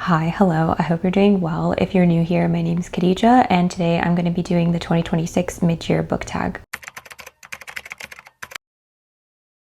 Hi, hello, I hope you're doing well. If you're new here, my name is Khadija, and today I'm going to be doing the 2026 mid-year book tag.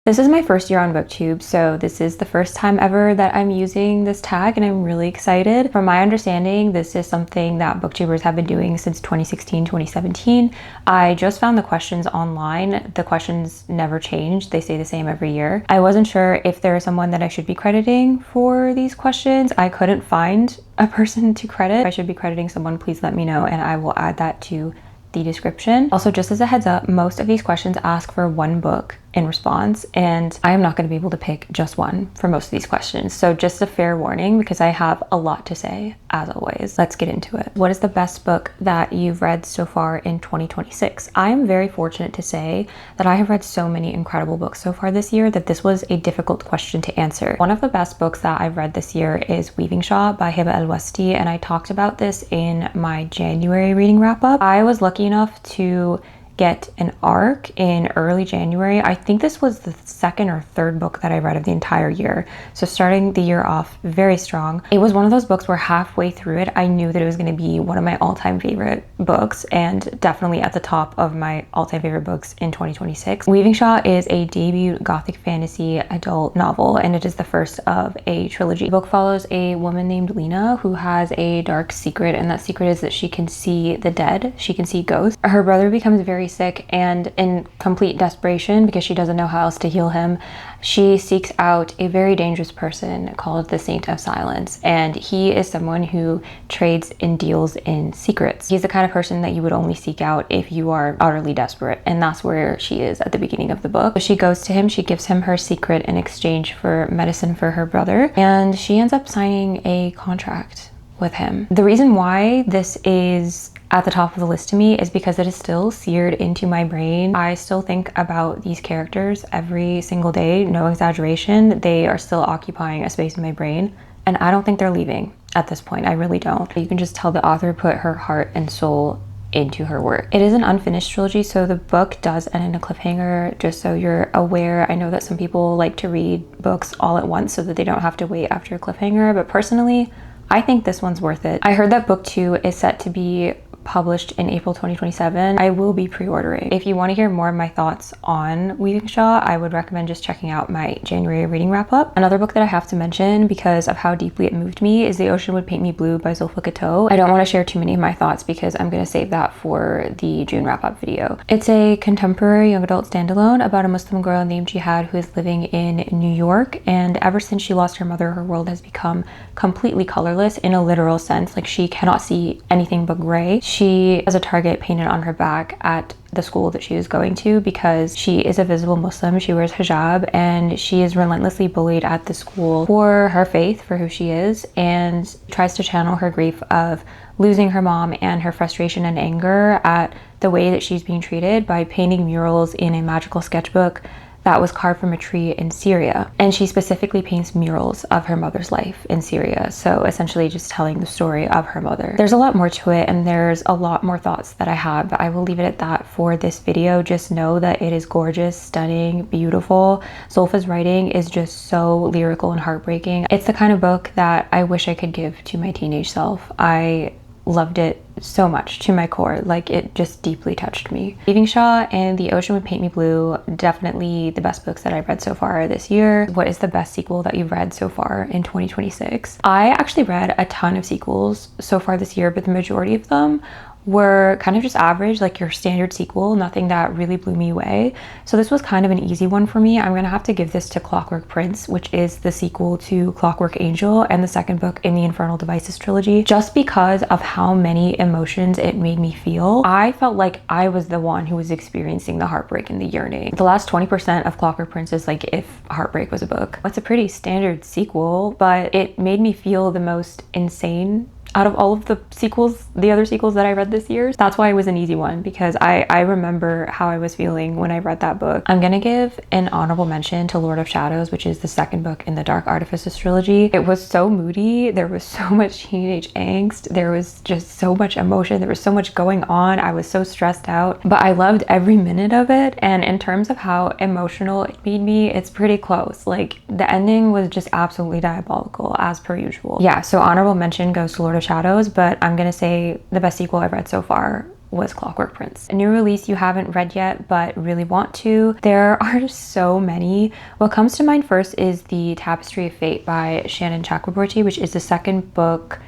This is my first year on BookTube, so this is the first time ever that I'm using this tag and I'm really excited. From my understanding, this is something that booktubers have been doing since 2016, 2017. I just found the questions online. The questions never change. They stay the same every year. I wasn't sure if there is someone that I should be crediting for these questions. I couldn't find a person to credit. If I should be crediting someone, please let me know and I will add that to the description. Also, just as a heads up, most of these questions ask for one book in response, and I am not going to be able to pick just one for most of these questions. So just a fair warning because I have a lot to say as always. Let's get into it. What is the best book that you've read so far in 2026? I am very fortunate to say that I have read so many incredible books so far this year that this was a difficult question to answer. One of the best books that I've read this year is Weavingshaw by Heba al-wasity, and I talked about this in my January reading wrap up. I was lucky enough to get an arc in early January. I think this was the second or third book that I read of the entire year. So starting the year off very strong. It was one of those books where halfway through it, I knew that it was going to be one of my all-time favorite books and definitely at the top of my all-time favorite books in 2026. Weavingshaw is a debut gothic fantasy adult novel, and it is the first of a trilogy. The book follows a woman named Lena who has a dark secret, and that secret is that she can see the dead. She can see ghosts. Her brother becomes very sick, and in complete desperation because she doesn't know how else to heal him, she seeks out a very dangerous person called the Saint of Silence, and he is someone who trades and deals in secrets. He's the kind of person that you would only seek out if you are utterly desperate, and that's where she is at the beginning of the book. So she goes to him, she gives him her secret in exchange for medicine for her brother, and she ends up signing a contract with him. The reason why this is at the top of the list to me is because it is still seared into my brain. I still think about these characters every single day, no exaggeration. They are still occupying a space in my brain, and I don't think they're leaving at this point. I really don't. You can just tell the author put her heart and soul into her work. It is an unfinished trilogy, so the book does end in a cliffhanger, just so you're aware. I know that some people like to read books all at once so that they don't have to wait after a cliffhanger, but personally, I think this one's worth it. I heard that book 2 is set to be published in April 2027. I will be pre-ordering. If you want to hear more of my thoughts on Weavingshaw, I would recommend just checking out my January reading wrap up. Another book that I have to mention because of how deeply it moved me is The Ocean Would Paint Me Blue by Zulfa Kato. I don't want to share too many of my thoughts because I'm going to save that for the June wrap up video. It's a contemporary young adult standalone about a Muslim girl named Jihad who is living in New York, and ever since she lost her mother, her world has become completely colorless in a literal sense. Like, she cannot see anything but gray. She has a target painted on her back at the school that she is going to because she is a visible Muslim. She wears hijab, and she is relentlessly bullied at the school for her faith, for who she is, and tries to channel her grief of losing her mom and her frustration and anger at the way that she's being treated by painting murals in a magical sketchbook that was carved from a tree in Syria. And she specifically paints murals of her mother's life in Syria. So essentially just telling the story of her mother. There's a lot more to it, and there's a lot more thoughts that I have, but I will leave it at that for this video. Just know that it is gorgeous, stunning, beautiful. Zulfa's writing is just so lyrical and heartbreaking. It's the kind of book that I wish I could give to my teenage self. I loved it so much to my core. Like, it just deeply touched me. Weavingshaw and The Ocean Would Paint Me Blue, definitely the best books that I've read so far this year. What is the best sequel that you've read so far in 2026? I actually read a ton of sequels so far this year, but the majority of them were kind of just average, like your standard sequel, nothing that really blew me away. So this was kind of an easy one for me. I'm gonna have to give this to Clockwork Prince, which is the sequel to Clockwork Angel and the second book in the Infernal Devices trilogy, just because of how many emotions it made me feel. I felt like I was the one who was experiencing the heartbreak and the yearning. The last 20% of Clockwork Prince is like if heartbreak was a book. It's a pretty standard sequel, but it made me feel the most insane out of all of the sequels, the other sequels that I read this year. That's why it was an easy one, because I remember how I was feeling when I read that book. I'm gonna give an honorable mention to Lord of Shadows, which is the second book in the Dark Artifices trilogy. It was so moody. There was so much teenage angst. There was just so much emotion. There was so much going on. I was so stressed out, but I loved every minute of it. And in terms of how emotional it made me, it's pretty close. Like, the ending was just absolutely diabolical, as per usual. Yeah, so honorable mention goes to Lord of Shadows, but I'm gonna say the best sequel I've read so far was Clockwork Prince. A new release you haven't read yet but really want to. There are so many. What comes to mind first is The Tapestry of Fate by Shannon Chakraborty, which is the second book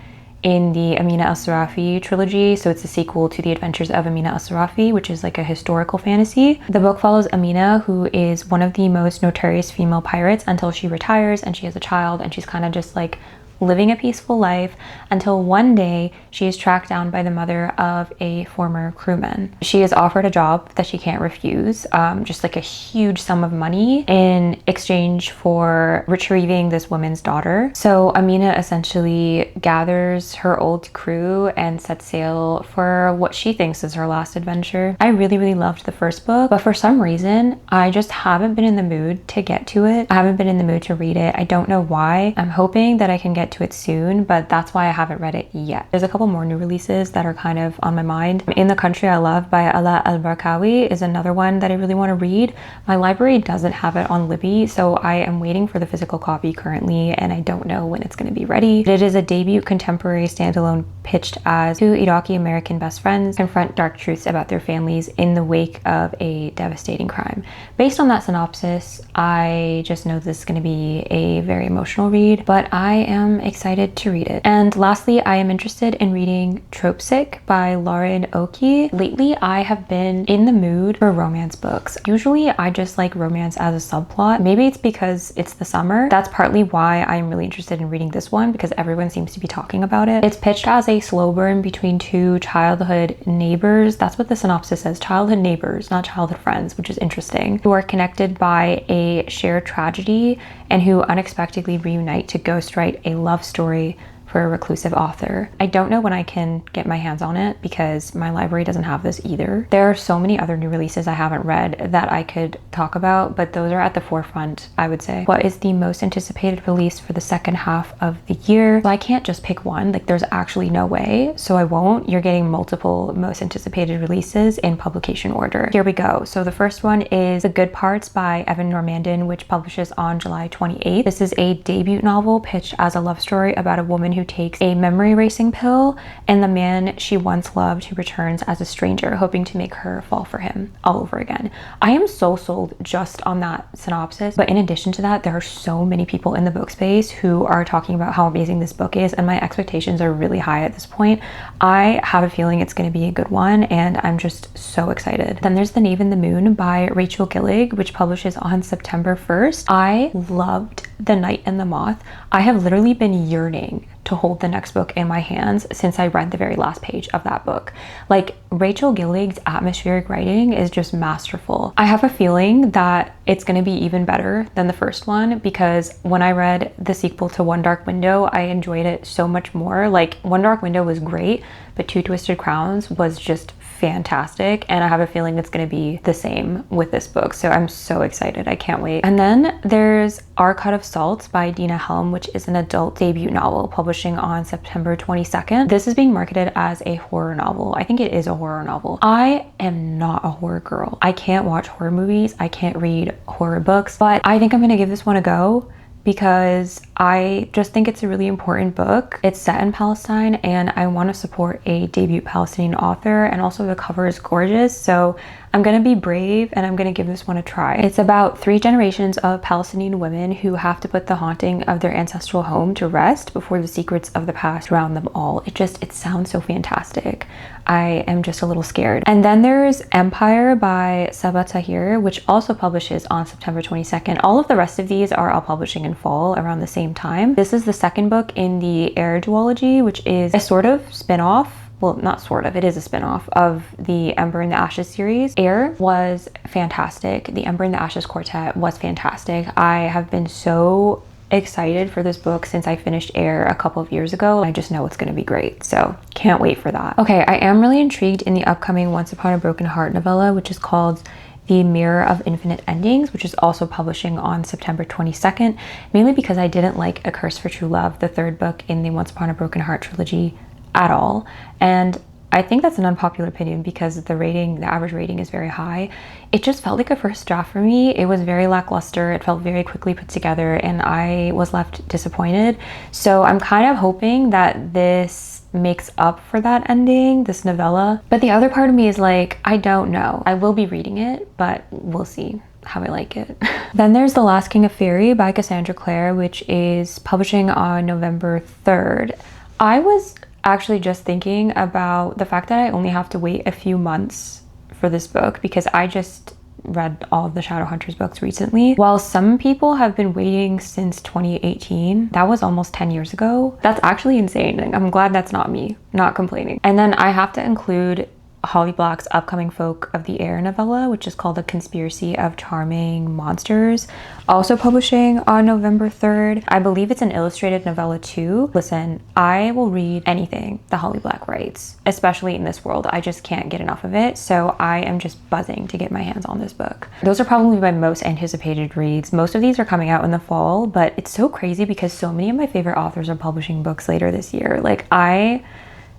in the Amina al-Sarafi trilogy. So it's a sequel to The Adventures of Amina al-Sarafi, which is like a historical fantasy. The book follows Amina, who is one of the most notorious female pirates, until she retires and she has a child, and she's kind of just like living a peaceful life until one day she is tracked down by the mother of a former crewman. She is offered a job that she can't refuse, just like a huge sum of money in exchange for retrieving this woman's daughter. So Amina essentially gathers her old crew and sets sail for what she thinks is her last adventure. I really loved the first book, but for some reason I just haven't been in the mood to get to it. I haven't been in the mood to read it. I don't know why. I'm hoping that I can get to it soon, but that's why I haven't read it yet. There's a couple more new releases that are kind of on my mind. In the Country I Love by Ala al-Barkawi is another one that I really want to read. My library doesn't have it on Libby, so I am waiting for the physical copy currently, and I don't know when it's going to be ready. It is a debut contemporary standalone pitched as two Iraqi American best friends confront dark truths about their families in the wake of a devastating crime. Based on that synopsis, I just know this is going to be a very emotional read, but I am excited to read it. And lastly, I am interested in reading Tropesick by Lauren Oki. Lately, I have been in the mood for romance books. Usually, I just like romance as a subplot. Maybe it's because it's the summer. That's partly why I'm really interested in reading this one, because everyone seems to be talking about it. It's pitched as a slow burn between two childhood neighbors. That's what the synopsis says, childhood neighbors, not childhood friends, which is interesting, who are connected by a shared tragedy and who unexpectedly reunite to ghostwrite a love story for a reclusive author. I don't know when I can get my hands on it because my library doesn't have this either. There are so many other new releases I haven't read that I could talk about, but those are at the forefront, I would say. What is the most anticipated release for the second half of the year? So I can't just pick one, like there's actually no way, so I won't. You're getting multiple most anticipated releases in publication order. Here we go. So the first one is The Good Parts by Evan Normandin, which publishes on July 28th. This is a debut novel pitched as a love story about a woman who takes a memory erasing pill and the man she once loved who returns as a stranger, hoping to make her fall for him all over again. I am so sold just on that synopsis, but in addition to that, there are so many people in the book space who are talking about how amazing this book is, and my expectations are really high at this point. I have a feeling it's going to be a good one, and I'm just so excited. Then there's The Knave and the Moon by Rachel Gillig, which publishes on September 1st. I loved The Night and the Moth. I have literally been yearning to hold the next book in my hands since I read the very last page of that book. Like, Rachel Gillig's atmospheric writing is just masterful. I have a feeling that it's going to be even better than the first one, because when I read the sequel to One Dark Window, I enjoyed it so much more. Like, One Dark Window was great, but Two Twisted Crowns was just fantastic, and I have a feeling it's going to be the same with this book, so I'm so excited. I can't wait. And then there's Our Cut of Salt by Dina Helm, which is an adult debut novel publishing on September 22nd. This is being marketed as a horror novel. I think it is a horror novel. I am not a horror girl. I can't watch horror movies. I can't read horror books, but I think I'm going to give this one a go, because I just think it's a really important book. It's set in Palestine, and I want to support a debut Palestinian author, and also the cover is gorgeous, so I'm gonna be brave and I'm gonna give this one a try. It's about 3 generations of Palestinian women who have to put the haunting of their ancestral home to rest before the secrets of the past drown them all. It sounds so fantastic. I am just a little scared. And then there's Empire by Saba Tahir, which also publishes on September 22nd. All of the rest of these are all publishing in fall around the same time. This is the second book in the Air duology, which is a sort of spin-off. Well, not sort of, it is a spin-off of the Ember in the Ashes series. Air was fantastic. The Ember in the Ashes quartet was fantastic. I have been so excited for this book since I finished Air a couple of years ago. I just know it's going to be great, so can't wait for that. Okay, I am really intrigued in the upcoming Once Upon a Broken Heart novella, which is called The Mirror of Infinite Endings, which is also publishing on September 22nd, mainly because I didn't like A Curse for True Love, the third book in the Once Upon a Broken Heart trilogy, at all. And I think that's an unpopular opinion because the average rating is very high. It just felt like a first draft for me. It was very lackluster. It felt very quickly put together and I was left disappointed. So I'm kind of hoping that this makes up for that ending, this novella. But the other part of me is like, I don't know. I will be reading it, but we'll see how I like it. Then there's The Last King of Fairy by Cassandra Clare, which is publishing on November 3rd. I was actually just thinking about the fact that I only have to wait a few months for this book because I just read all of the Shadowhunters books recently. While some people have been waiting since 2018, that was almost 10 years ago. That's actually insane. I'm glad that's not me, not complaining. And then I have to include Holly Black's upcoming Folk of the Air novella, which is called A Conspiracy of Charming Monsters, also publishing on November 3rd. I believe it's an illustrated novella too. Listen, I will read anything that Holly Black writes, especially in this world. I just can't get enough of it, so I am just buzzing to get my hands on this book. Those are probably my most anticipated reads. Most of these are coming out in the fall, but it's so crazy because so many of my favorite authors are publishing books later this year. Like,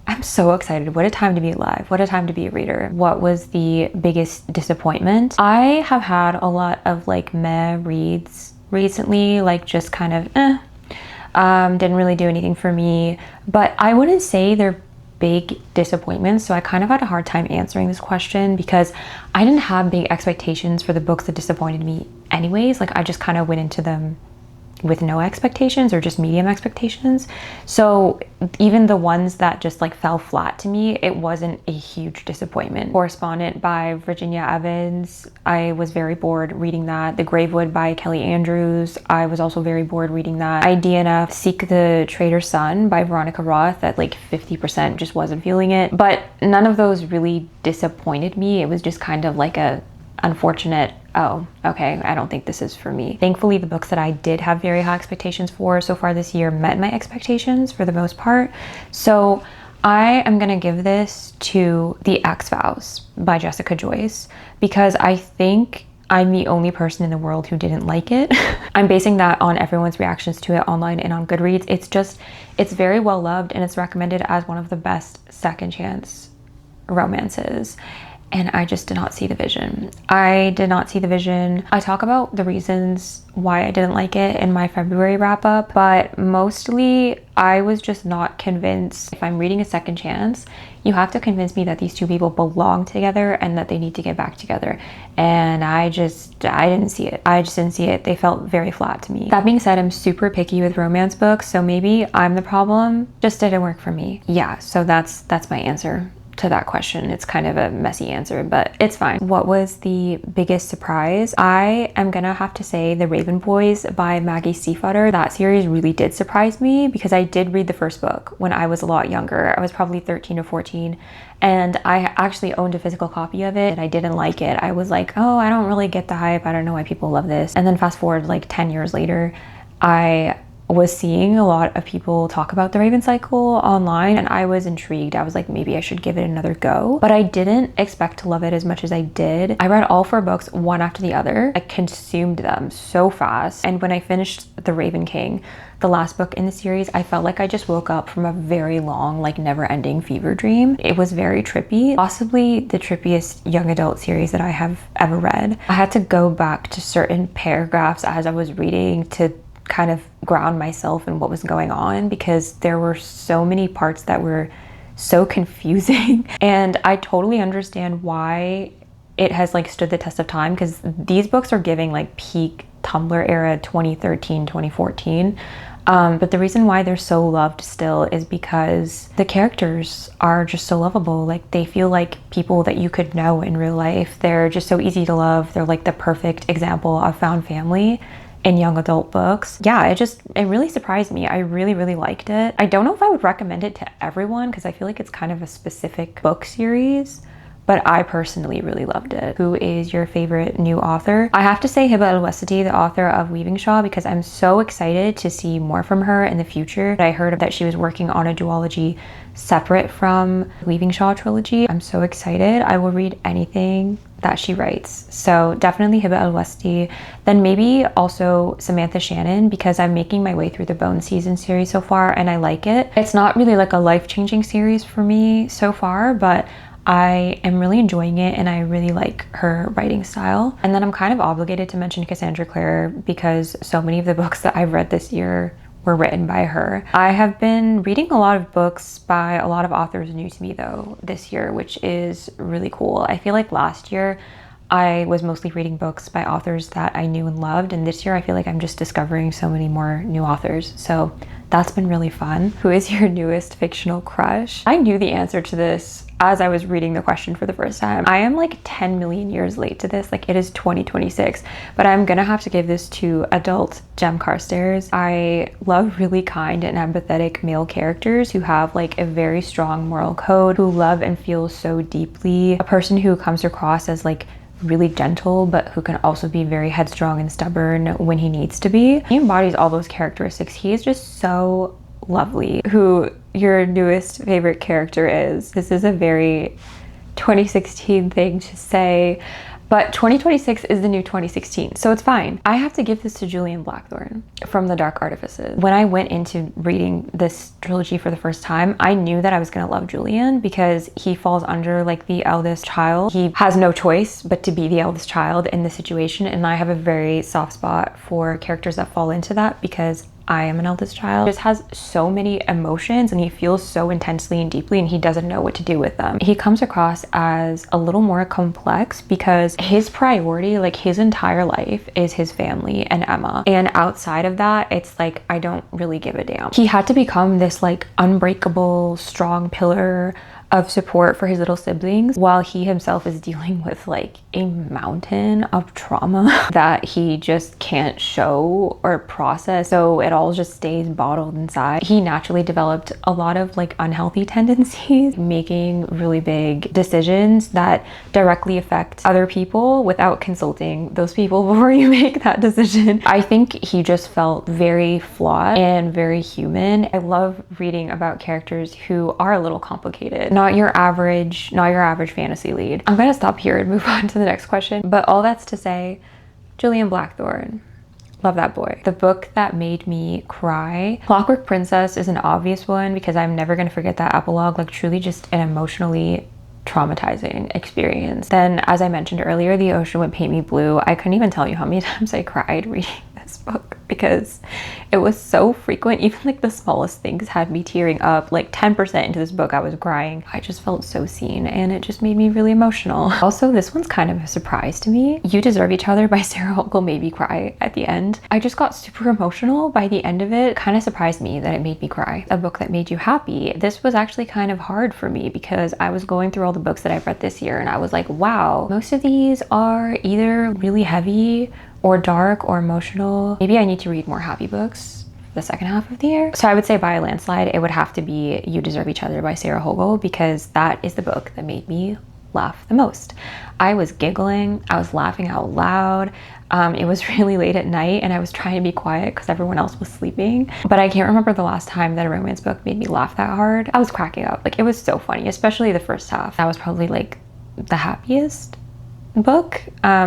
I'm so excited. What a time to be alive. What a time to be a reader. What was the biggest disappointment? I have had a lot of like meh reads recently, like just kind of didn't really do anything for me, but I wouldn't say they're big disappointments. So I kind of had a hard time answering this question because I didn't have big expectations for the books that disappointed me anyways. Like I just kind of went into them with no expectations or just medium expectations. So even the ones that just like fell flat to me, it wasn't a huge disappointment. Correspondent by Virginia Evans, I was very bored reading that. The Gravewood by Kelly Andrews, I was also very bored reading that. IDNF Seek the Traitor's Son by Veronica Roth at like 50%, just wasn't feeling it. But none of those really disappointed me. It was just kind of like a unfortunate, oh, okay, I don't think this is for me. Thankfully, the books that I did have very high expectations for so far this year met my expectations for the most part. So I am gonna give this to The X-Files by Jessica Joyce because I think I'm the only person in the world who didn't like it. I'm basing that on everyone's reactions to it online and on Goodreads. It's very well loved and it's recommended as one of the best second chance romances. And I just did not see the vision. I did not see the vision. I talk about the reasons why I didn't like it in my February wrap up, but mostly I was just not convinced. If I'm reading a second chance, you have to convince me that these two people belong together and that they need to get back together. And I didn't see it. I just didn't see it. They felt very flat to me. That being said, I'm super picky with romance books, so maybe I'm the problem. Just didn't work for me. Yeah, so that's my answer to that question. It's kind of a messy answer, but it's fine. What was the biggest surprise? I am gonna have to say The Raven Boys by Maggie Stiefvater. That series really did surprise me because I did read the first book when I was a lot younger. I was probably 13 or 14 and I actually owned a physical copy of it and I didn't like it. I was like, oh, I don't really get the hype. I don't know why people love this. And then fast forward like 10 years later, I was seeing a lot of people talk about the Raven Cycle online and I was intrigued. I was like, maybe I should give it another go, but I didn't expect to love it as much as I did. I read all 4 books one after the other. I consumed them so fast. And when I finished The Raven King, the last book in the series, I felt like I just woke up from a very long, like never-ending fever dream. It was very trippy, possibly the trippiest young adult series that I have ever read. I had to go back to certain paragraphs as I was reading to kind of ground myself in what was going on because there were so many parts that were so confusing. And I totally understand why it has like stood the test of time because these books are giving like peak Tumblr era 2013, 2014. But the reason why they're so loved still is because the characters are just so lovable. Like they feel like people that you could know in real life. They're just so easy to love. They're like the perfect example of found family in young adult books. Yeah, it really surprised me. I really liked it. I don't know if I would recommend it to everyone because I feel like it's kind of a specific book series, but I personally really loved it. Who is your favorite new author? I have to say heba al-wasity, the author of Weavingshaw, because I'm so excited to see more from her in the future. I heard that she was working on a duology separate from Weavingshaw trilogy. I'm so excited. I will read anything that she writes. So definitely heba al-wasity. Then maybe also Samantha Shannon, because I'm making my way through the Bone Season series so far and I like it. It's not really like a life-changing series for me so far, but I am really enjoying it and I really like her writing style. And then I'm kind of obligated to mention Cassandra Clare because so many of the books that I've read this year were written by her. I have been reading a lot of books by a lot of authors new to me though this year, which is really cool. I feel like last year I was mostly reading books by authors that I knew and loved, and this year I feel like I'm just discovering so many more new authors. So that's been really fun. Who is your newest fictional crush? I knew the answer to this as I was reading the question for the first time. I am like 10 million years late to this. Like, it is 2026, but I'm gonna have to give this to adult Jem Carstairs. I love really kind and empathetic male characters who have like a very strong moral code, who love and feel so deeply. A person who comes across as like really gentle, but who can also be very headstrong and stubborn when he needs to be. He embodies all those characteristics. He is just so lovely. Who your newest favorite character is? This is a very 2016 thing to say, but 2026 is the new 2016, so it's fine. I have to give this to Julian Blackthorne from The Dark Artifices. When I went into reading this trilogy for the first time, I knew that I was gonna love Julian because he falls under like the eldest child. He has no choice but to be the eldest child in the situation, and I have a very soft spot for characters that fall into that because I am an eldest child. He just has so many emotions and he feels so intensely and deeply, and he doesn't know what to do with them. He comes across as a little more complex because his priority, like his entire life, is his family and Emma. And outside of that, it's like, I don't really give a damn. He had to become this like unbreakable, strong pillar of support for his little siblings while he himself is dealing with like a mountain of trauma that he just can't show or process, so it all just stays bottled inside. He naturally developed a lot of like unhealthy tendencies, making really big decisions that directly affect other people without consulting those people before you make that decision. I think he just felt very flawed and very human. I love reading about characters who are a little complicated. Not your average fantasy lead. I'm gonna stop here and move on to the next question, but all that's to say, Julian Blackthorne. Love that boy. The book that made me cry. Clockwork Princess is an obvious one because I'm never gonna forget that epilogue. Like, truly just an emotionally traumatizing experience. Then, as I mentioned earlier, The Ocean Would Paint Me Blue. I couldn't even tell you how many times I cried reading this book because it was so frequent. Even like the smallest things had me tearing up. Like 10% into this book I was crying. I just felt so seen and it just made me really emotional. Also, this one's kind of a surprise to me. You Deserve Each Other by Sarah Hochul made me cry at the end. I just got super emotional by the end of it. Kind of surprised me that it made me cry. A book that made you happy. This was actually kind of hard for me because I was going through all the books that I've read this year and I was like, wow, most of these are either really heavy or dark or emotional. Maybe I need to read more happy books the second half of the year. So I would say by a landslide, it would have to be You Deserve Each Other by Sarah Hochul because that is the book that made me laugh the most. I was giggling, I was laughing out loud. It was really late at night and I was trying to be quiet because everyone else was sleeping. But I can't remember the last time that a romance book made me laugh that hard. I was cracking up. Like, it was so funny, especially the first half. That was probably like the happiest book,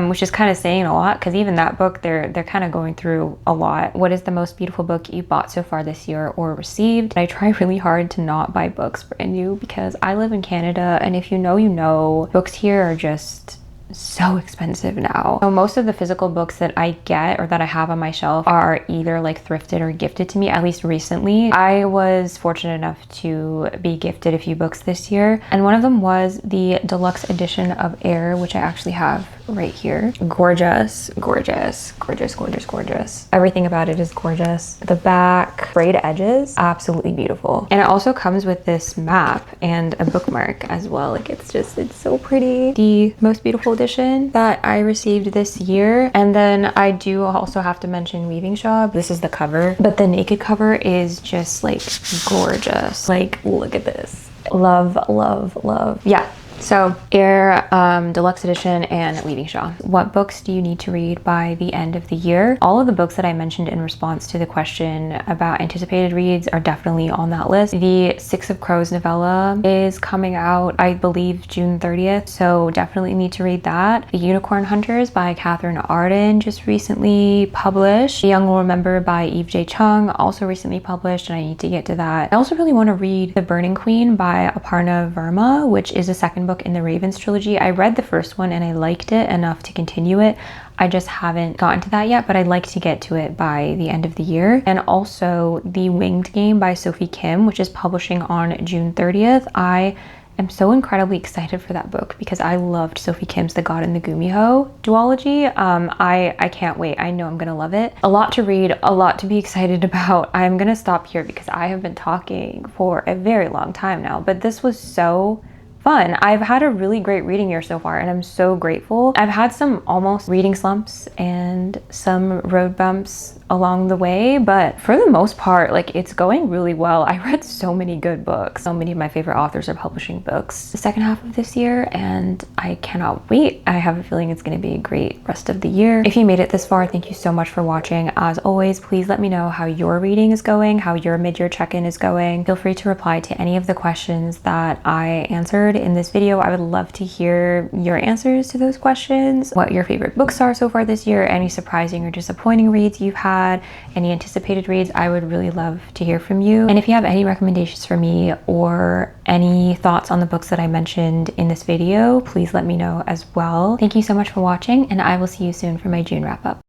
which is kind of saying a lot because even that book, they're kind of going through a lot. What is the most beautiful book you bought so far this year or received? I try really hard to not buy books brand new because I live in Canada, and if you know, you know, books here are just so expensive now. So most of the physical books that I get or that I have on my shelf are either like thrifted or gifted to me, at least recently. I was fortunate enough to be gifted a few books this year, and one of them was the deluxe edition of Air, which I actually have right here. Gorgeous, gorgeous, gorgeous, gorgeous, gorgeous. Everything about it is gorgeous. The back, frayed edges, absolutely beautiful. And it also comes with this map and a bookmark as well. Like, it's so pretty. The most beautiful edition that I received this year. And then I do also have to mention Weavingshaw. This is the cover, but the naked cover is just like gorgeous. Like, look at this. Love, love, love. Yeah. So Air Deluxe Edition and weavingshaw. What books do you need to read by the end of the year? All of the books that I mentioned in response to the question about anticipated reads are definitely on that list. The Six of Crows novella is coming out, I believe, June 30th, so definitely need to read that. The Unicorn Hunters by Catherine Arden just recently published. The Young Will Remember by Eve J. Chung also recently published, and I need to get to that. I also really want to read The Burning Queen by Aparna Verma, which is the second book in the Ravens trilogy. I read the first one and I liked it enough to continue it. I just haven't gotten to that yet, but I'd like to get to it by the end of the year. And also The Winged Game by Sophie Kim, which is publishing on June 30th. I am so incredibly excited for that book because I loved Sophie Kim's The God and the Gumiho duology. I can't wait. I know I'm gonna love it. A lot to read, a lot to be excited about. I'm gonna stop here because I have been talking for a very long time now, but this was so fun. I've had a really great reading year so far and I'm so grateful. I've had some almost reading slumps and some road bumps along the way, but for the most part, like, it's going really well. I read so many good books. So many of my favorite authors are publishing books the second half of this year and I cannot wait. I have a feeling it's going to be a great rest of the year. If you made it this far, thank you so much for watching. As always, please let me know how your reading is going, how your mid-year check-in is going. Feel free to reply to any of the questions that I answered in this video. I would love to hear your answers to those questions, what your favorite books are so far this year, any surprising or disappointing reads you've had, any anticipated reads. I would really love to hear from you. And if you have any recommendations for me or any thoughts on the books that I mentioned in this video, please let me know as well. Thank you so much for watching and I will see you soon for my June wrap up.